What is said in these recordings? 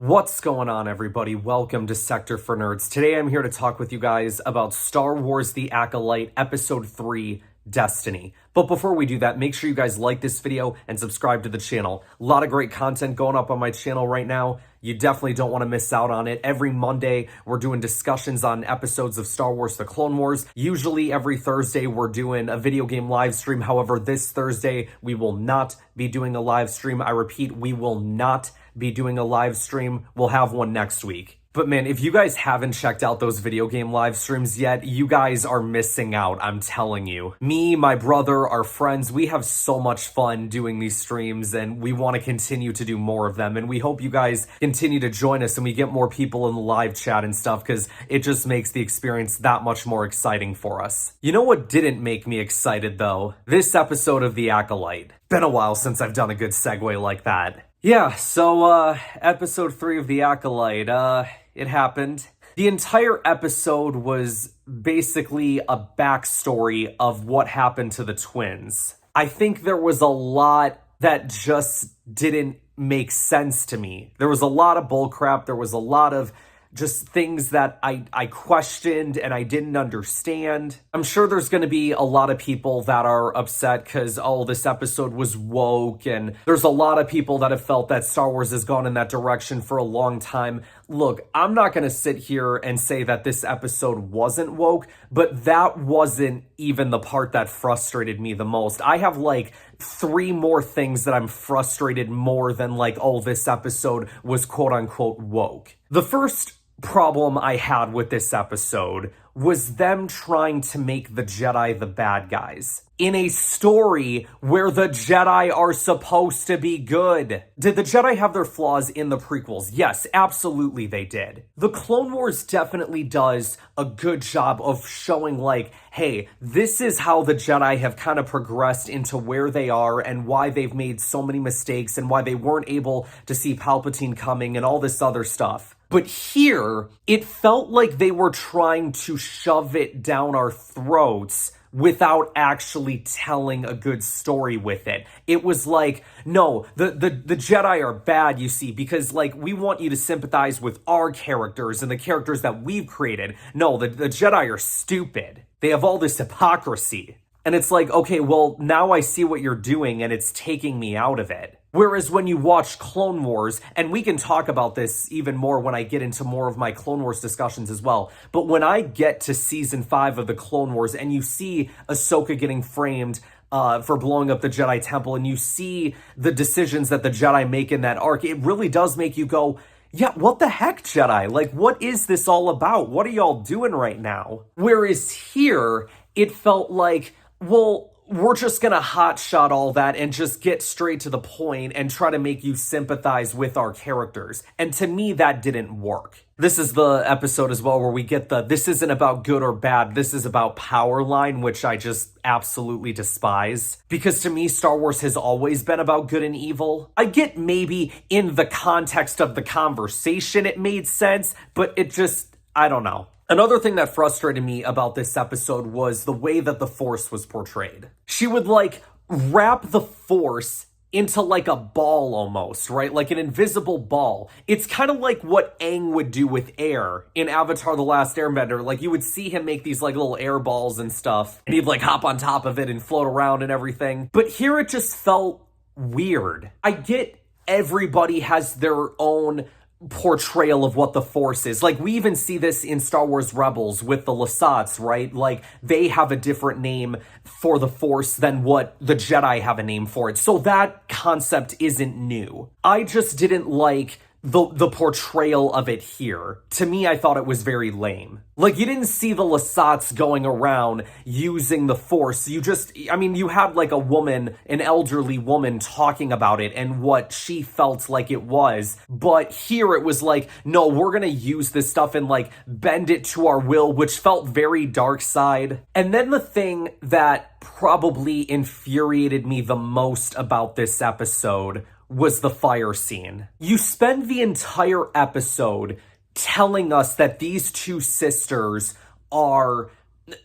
What's going on, everybody? Welcome to Sector for Nerds. Today I'm here to talk with you guys about Star Wars The Acolyte Episode 3, Destiny. But before we do that, make sure you guys like this video and subscribe to the channel. A lot of great content going up on my channel right now. You definitely don't want to miss out on it. Every Monday, we're doing discussions on episodes of Star Wars The Clone Wars. Usually every Thursday, we're doing a video game live stream. However, this Thursday, we will not be doing a live stream. I repeat, we will not be doing a live stream. We'll have one next week. But man, if you guys haven't checked out those video game live streams yet, you guys are missing out, I'm telling you. Me, my brother, our friends, we have so much fun doing these streams, and we want to continue to do more of them. And we hope you guys continue to join us and we get more people in the live chat and stuff, because it just makes the experience that much more exciting for us. You know what didn't make me excited, though? This episode of The Acolyte. Been a while since I've done a good segue like that. Yeah, so, episode 3 of The Acolyte, it happened. The entire episode was basically a backstory of what happened to the twins. I think there was a lot that just didn't make sense to me. There was a lot of bullcrap, there was a lot of just things that I questioned and I didn't understand. I'm sure there's going to be a lot of people that are upset because, oh, this episode was woke, and there's a lot of people that have felt that Star Wars has gone in that direction for a long time. Look, I'm not going to sit here and say that this episode wasn't woke, but that wasn't even the part that frustrated me the most. I have like 3 more things that I'm frustrated more than like, oh, this episode was quote unquote woke. The first problem I had with this episode was them trying to make the Jedi the bad guys in a story where the Jedi are supposed to be good. Did the Jedi have their flaws in the prequels? Yes, absolutely they did. The Clone Wars definitely does a good job of showing like, hey, this is how the Jedi have kind of progressed into where they are and why they've made so many mistakes and why they weren't able to see Palpatine coming and all this other stuff. But here, it felt like they were trying to shove it down our throats without actually telling a good story with it. It was like, no, the Jedi are bad, you see, because like we want you to sympathize with our characters and the characters that we've created. No, the Jedi are stupid. They have all this hypocrisy. And it's like, okay, well, now I see what you're doing and it's taking me out of it. Whereas when you watch Clone Wars, and we can talk about this even more when I get into more of my Clone Wars discussions as well, but when I get to season 5 of the Clone Wars and you see Ahsoka getting framed for blowing up the Jedi Temple, and you see the decisions that the Jedi make in that arc, it really does make you go, yeah, what the heck, Jedi? Like, what is this all about? What are y'all doing right now? Whereas here, it felt like, well, we're just gonna hotshot all that and just get straight to the point and try to make you sympathize with our characters. And to me, that didn't work. This is the episode as well where we get the, this isn't about good or bad, this is about power line, which I just absolutely despise. Because to me, Star Wars has always been about good and evil. I get maybe in the context of the conversation it made sense, but it just, I don't know. Another thing that frustrated me about this episode was the way that the Force was portrayed. She would like wrap the Force into like a ball almost, right? Like an invisible ball. It's kind of like what Aang would do with air in Avatar: The Last Airbender. Like you would see him make these like little air balls and stuff, and he'd like hop on top of it and float around and everything. But here it just felt weird. I get everybody has their own portrayal of what the Force is. Like, we even see this in Star Wars Rebels with the Lasats, right? Like, they have a different name for the Force than what the Jedi have a name for it. So that concept isn't new. I just didn't like the portrayal of it here. To me, I thought it was very lame. Like, you didn't see the Lasats going around using the Force. You just, I mean, you had like a woman, an elderly woman talking about it and what she felt like it was. But here it was like, no, we're gonna use this stuff and like bend it to our will, which felt very dark side. And then the thing that probably infuriated me the most about this episode was the fire scene. You spend the entire episode telling us that these two sisters are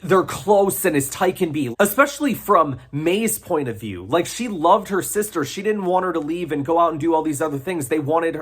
they're close and as tight can be, especially from May's point of view. Like, she loved her sister. She didn't want her to leave and go out and do all these other things.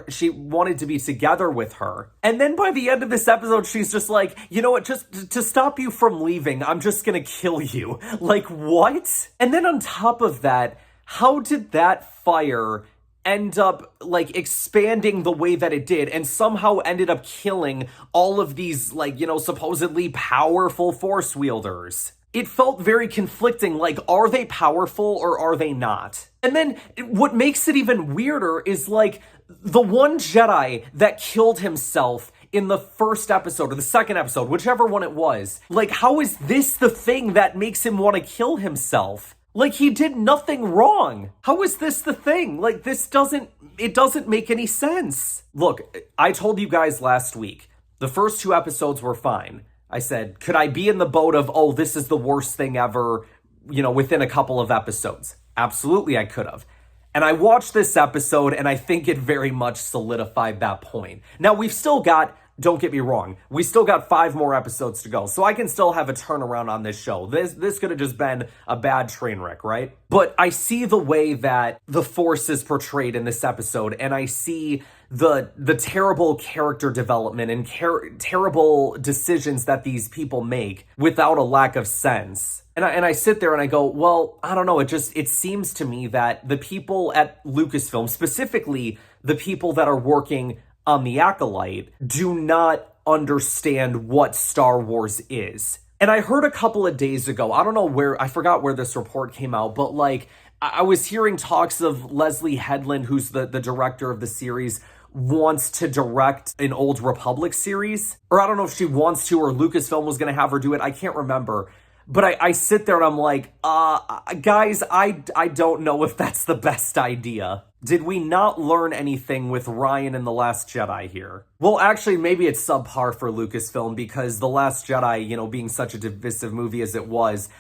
She wanted to be together with her. And then by the end of this episode, she's just like, you know what, just to stop you from leaving, I'm just gonna kill you. Like, what? And then on top of that, how did that fire end up like expanding the way that it did and somehow ended up killing all of these, like, you know, supposedly powerful force wielders? It felt very conflicting. Like, are they powerful or are they not? And then what makes it even weirder is, like, the one Jedi that killed himself in the first episode or the second episode, whichever one it was, like, how is this the thing that makes him want to kill himself? Like, he did nothing wrong. How is this the thing? Like, it doesn't make any sense. Look, I told you guys last week, the first 2 episodes were fine. I said, could I be in the boat of, oh, this is the worst thing ever, you know, within a couple of episodes? Absolutely, I could have. And I watched this episode, and I think it very much solidified that point. Now, we've still got, don't get me wrong, we still got 5 more episodes to go, so I can still have a turnaround on this show. This could have just been a bad train wreck, right? But I see the way that the Force is portrayed in this episode, and I see the terrible character development and terrible decisions that these people make without a lack of sense. And I sit there and I go, well, I don't know, it seems to me that the people at Lucasfilm, specifically the people that are working on the Acolyte, do not understand what Star Wars is. And I heard a couple of days ago, I don't know where, I forgot where this report came out, but like, I was hearing talks of Leslie Headland, who's the director of the series, wants to direct an Old Republic series. Or I don't know if she wants to, or Lucasfilm was going to have her do it. I can't remember. But I sit there and I'm like, guys, I don't know if that's the best idea. Did we not learn anything with Ryan and The Last Jedi here? Well, actually, maybe it's subpar for Lucasfilm because The Last Jedi, you know, being such a divisive movie as it was,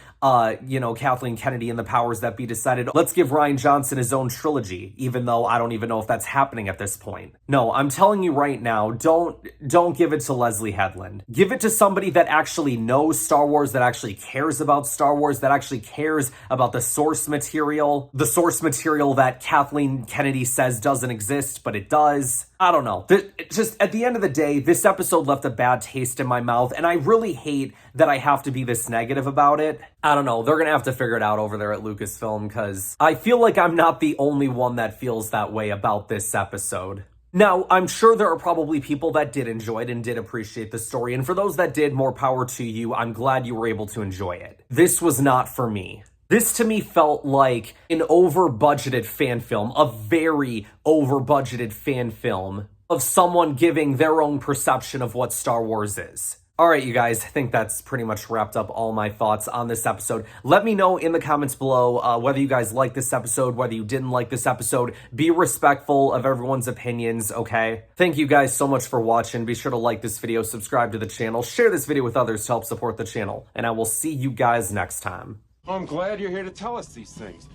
you know, Kathleen Kennedy and the powers that be decided, let's give Rian Johnson his own trilogy, even though I don't even know if that's happening at this point. No, I'm telling you right now, don't give it to Leslie Headland. Give it to somebody that actually knows Star Wars, that actually cares about Star Wars, that actually cares about the source material that Kathleen Kennedy says doesn't exist, but it does. I don't know. Just at the end of the day, this episode left a bad taste in my mouth, and I really hate that I have to be this negative about it. I don't know. They're going to have to figure it out over there at Lucasfilm, because I feel like I'm not the only one that feels that way about this episode. Now, I'm sure there are probably people that did enjoy it and did appreciate the story, and for those that did, more power to you. I'm glad you were able to enjoy it. This was not for me. This to me felt like an over-budgeted fan film, a very over-budgeted fan film of someone giving their own perception of what Star Wars is. All right, you guys, I think that's pretty much wrapped up all my thoughts on this episode. Let me know in the comments below whether you guys like this episode, whether you didn't like this episode. Be respectful of everyone's opinions, okay? Thank you guys so much for watching. Be sure to like this video, subscribe to the channel, share this video with others to help support the channel, and I will see you guys next time. I'm glad you're here to tell us these things.